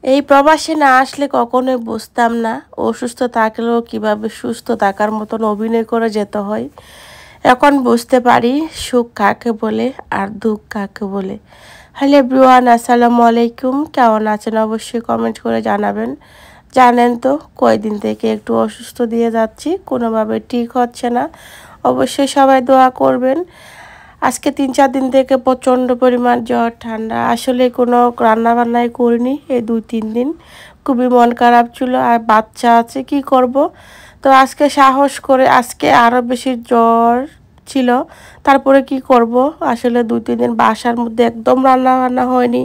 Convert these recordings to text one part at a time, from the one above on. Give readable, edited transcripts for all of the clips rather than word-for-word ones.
এই প্রবাসে না আসলে কখনোই বুঝতাম না অসুস্থ থাকলেও কিভাবে সুস্থ থাকার মতন অভিনয় করে যেতে হয়। এখন বুঝতে পারি সুখ কাকে বলে আর দুঃখ কাকে বলে। হ্যালো এভরিওয়ান, আসসালামু আলাইকুম। কেমন আছেন অবশ্যই কমেন্ট করে জানাবেন। জানেন তো কয়দিন থেকে একটু অসুস্থ দিয়ে যাচ্ছি, কোনোভাবে ঠিক হচ্ছে না। অবশ্যই সবাই দোয়া করবেন। আজকে 3-4 দিন থেকে প্রচণ্ড পরিমাণ জ্বর ঠান্ডা, আসলে কোনো রান্না বান্নাই করিনি এই 2-3 দিন। খুবই মন খারাপ ছিল, আর বাচ্চা আছে কি করব। তো আজকে সাহস করে, আজকে আরও বেশি জ্বর ছিল, তারপরে কি করব। আসলে 2-3 দিন বাসার মধ্যে একদম রান্না বান্না হয়নি।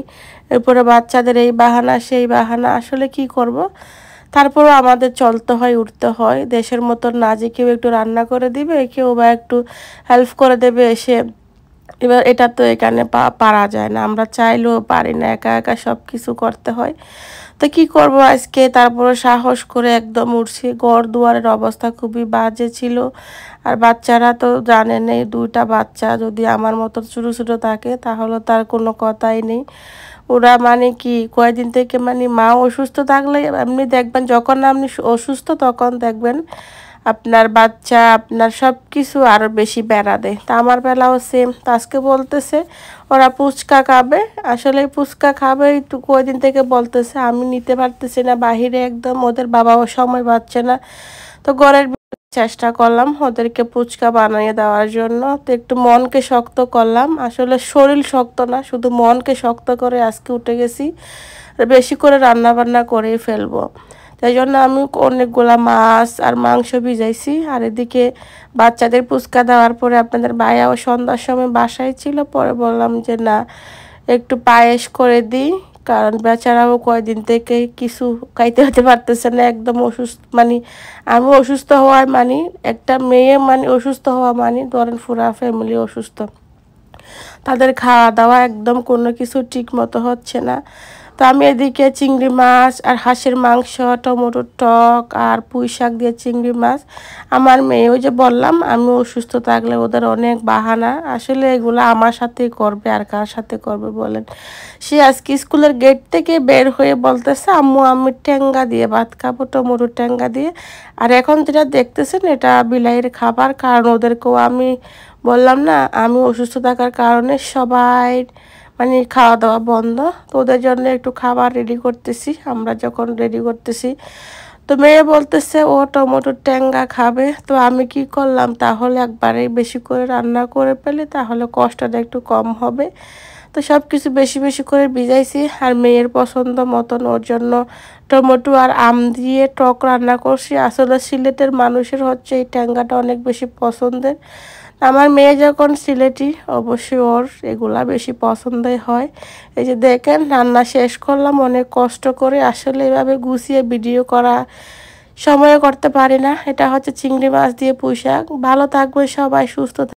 এরপরে বাচ্চাদের এই বাহানা সেই বাহানা, আসলে কি করব। তারপরও আমাদের চলতে হয়, উঠতে হয়। দেশের মতন না যে কেউ একটু রান্না করে দিবে, কেউ বা একটু হেল্প করে দেবে এসে। এবার এটা তো এখানে পারা যায় না, আমরা চাইলেও পারি না, একা একা সব কিছু করতে হয়। তো কি করব আজকে, তারপরে সাহস করে একদম উঠছি। ঘর দুয়ারের অবস্থা খুবই বাজে ছিল। আর বাচ্চারা তো জানেন, এই 2টা বাচ্চা যদি আমার মতো ছোটো ছোটো থাকে তাহলে তার কোনো কথাই নেই। ওরা মানে কি কয়েকদিন থেকে মানে মা অসুস্থ থাকলে এমনি দেখবেন, যখন আপনি অসুস্থ তখন দেখবেন আপনার বাচ্চা আপনার সব কিছু আরও বেশি বেড়া দেয়। তা আমার বেলাও সেম। তো আজকে বলতেছে ওরা ফুচকা খাবে, আসলে ফুচকা খাবে একটু কয়দিন থেকে বলতেছে, আমি নিতে পারতেছি না বাহিরে, একদম ওদের বাবাও সময় পাচ্ছে না। তো ঘরের চেষ্টা করলাম ওদেরকে ফুচকা বানিয়ে দেওয়ার জন্য। তো একটু মনকে শক্ত করলাম, আসলে শরীর শক্ত না, শুধু মনকে শক্ত করে আজকে উঠে গেছি, বেশি করে রান্না বান্না করেই ফেলবো। তাই জন্য আমি অনেকগুলা মাছ আর মাংস ভিজাইছি। আর এদিকে বাচ্চাদের ফুচকা দেওয়ার পরে আপনাদের ভাইয়াও সন্ধ্যার সময় বাসায় ছিল, পরে বললাম যে না, একটু পায়েস করে দিই, কারণ বেচারাও কয়দিন থেকে কিছু খাইতে হতে পারতেছে না, একদম অসুস্থ। মানে আমি অসুস্থ হওয়ায় মানে একটা মেয়ে মানে অসুস্থ হওয়া মানে ধরেন পুরা ফ্যামিলি অসুস্থ। তাদের খাওয়া দাওয়া একদম কোনো কিছু ঠিক মতো হচ্ছে না। তো আমি এদিকে চিংড়ি মাছ আর হাঁসের মাংস, টমেটোর টক আর পুঁই শাক দিয়ে চিংড়ি মাছ। আমার মেয়ে, ওই যে বললাম আমি অসুস্থ থাকলে ওদের অনেক বাহানা, আসলে এগুলো আমার সাথেই করবে আর কার সাথে করবে বলেন। সে আজকে স্কুলের গেট থেকে বের হয়ে বলতেছে আম্মু আমি ঠ্যাঙ্গা দিয়ে ভাত খাবো, টমেটোর ঠ্যাঙ্গা দিয়ে। আর এখন যেটা দেখতেছেন এটা বিলাইয়ের খাবার, কারণ ওদেরকেও আমি বললাম না আমি অসুস্থ থাকার কারণে সবাই মানে খাওয়া দাওয়া বন্ধ। তো ওদের জন্য একটু খাবার রেডি করতেছি। আমরা যখন রেডি করতেছি তো মেয়ে বলতেছে ও টমেটোর ট্যাঙ্গা খাবে। তো আমি কি করলাম, তাহলে একবারে বেশি করে রান্না করে ফেলি, তাহলে কষ্টটা একটু কম হবে। তো সব কিছু বেশি বেশি করে ভিজাইছি। আর মেয়ের পছন্দ মতন ওর জন্য টমেটো আর আম দিয়ে টক রান্না করছি। আসলে সিলেটের মানুষের হচ্ছে এই ট্যাঙ্গাটা অনেক বেশি পছন্দের। আমার মেয়ে যখন সিলেটি, অবশ্যই ওর এগুলা বেশি পছন্দই হয়। এই যে দেখেন রান্না শেষ করলাম অনেক কষ্ট করে, আসলে এভাবে গুছিয়ে ভিডিও করা সময় করতে পারি না। এটা হচ্ছে চিংড়ি মাছ দিয়ে পুঁই শাক। ভালো থাকবে সবাই, সুস্থ